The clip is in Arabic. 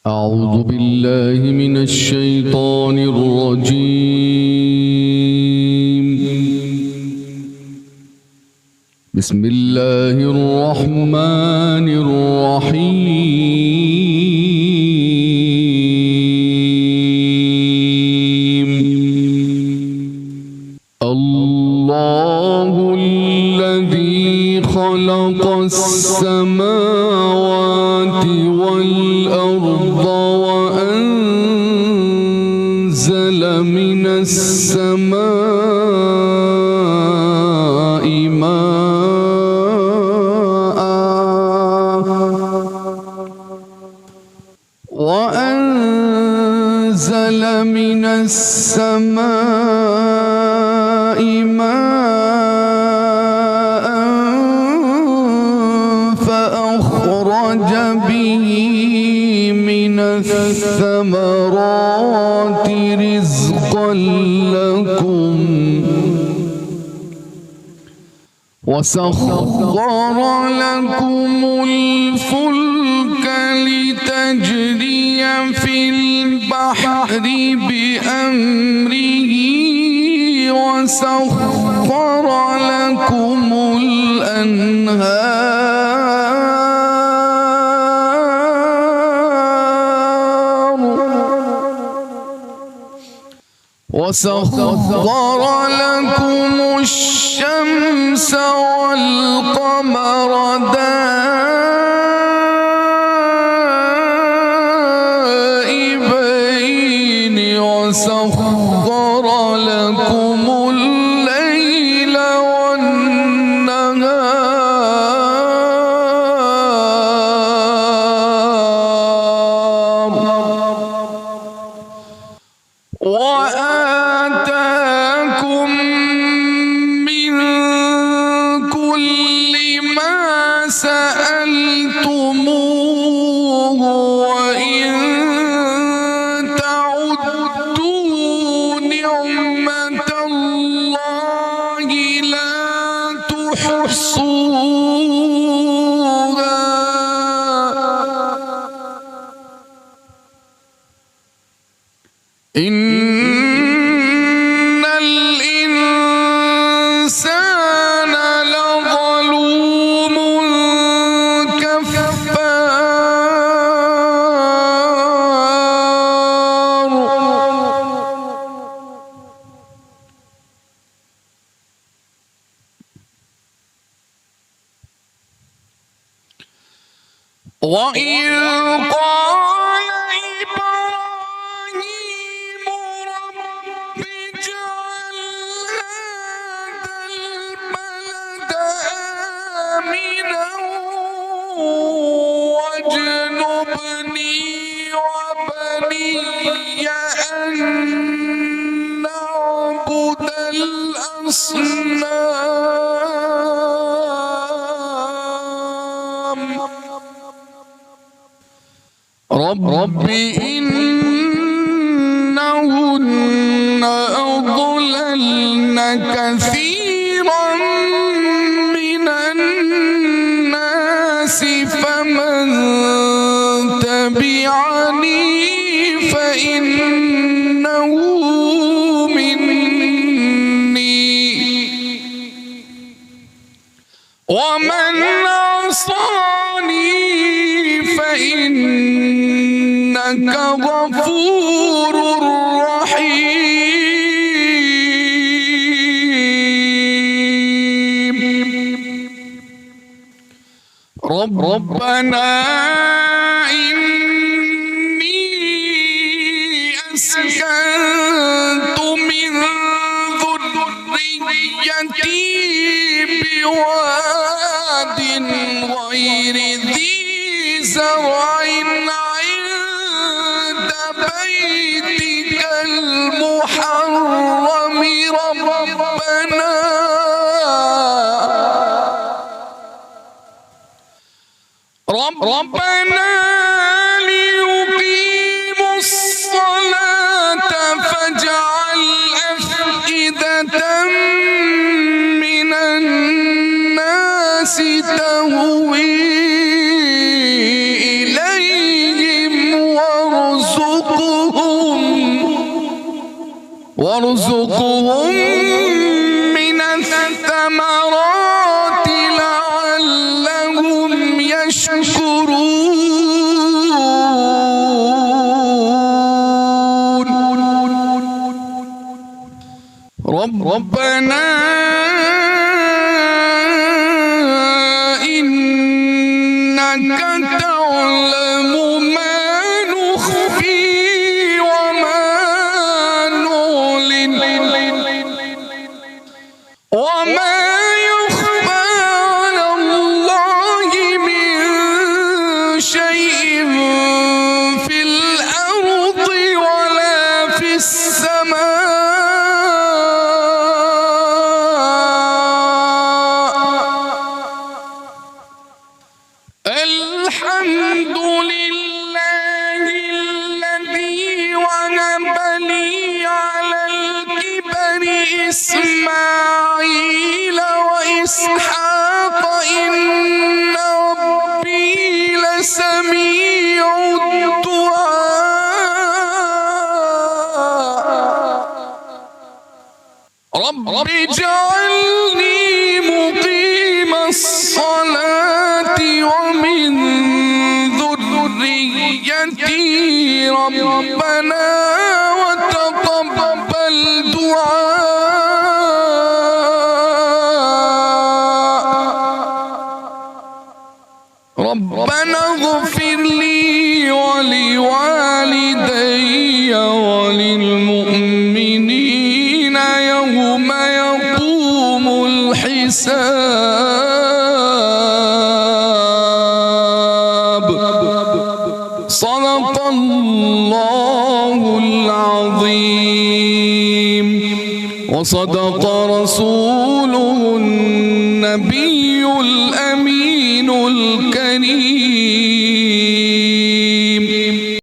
أعوذ بالله من الشيطان الرجيم. بسم الله الرحمن الرحيم. الله الذي خلق السماوات والأرض وأنزل من السماء ماء فأخرج به من الثمرات رزقا لكم وسخر لكم الفلك لتجري في البحر بأمره وسخر لكم الأنهار وسخر لكم الشمس والقمر دائبين وسخر لكم الليل والنهار وآتاكم من كل ما سألتموه وإن تعدوا نعمة الله لا تحصوها إن الإنسان لظلوم كفار وإذ قال إبراهيم رب اجعل هذا البلد آمنا واجنبني وبني أن نعبد الأصنام رب إنهن أضللن كثيرا من الناس فمن تبعني فإنه مني ومن عصاني فإنك غفور رحيم ربنا إني أسكنت من ذريتي بواد غير ذي زرع عند بيتك المحرم ربنا ليقيموا الصلاة فاجعل أفئدة من الناس تهوي إليهم وارزقهم من الثمرات لعلهم يشكرون ربنا إنك تعلم ما نخفي وما نعلن وما يخفى على الله من شيء في الأرض ولا في السماء الحمد لله الذي وهب لي على الكبر إسماعيل وإسحاق إن ربي لسميع الدعاء رب اجعلني مقيم الصلاة ومن ذريتي ربنا وتقبل دعاء ربنا اغفر لي ولوالدي وللمؤمنين يوم يقوم الحساب صدق الله العظيم وصدق رسوله النبي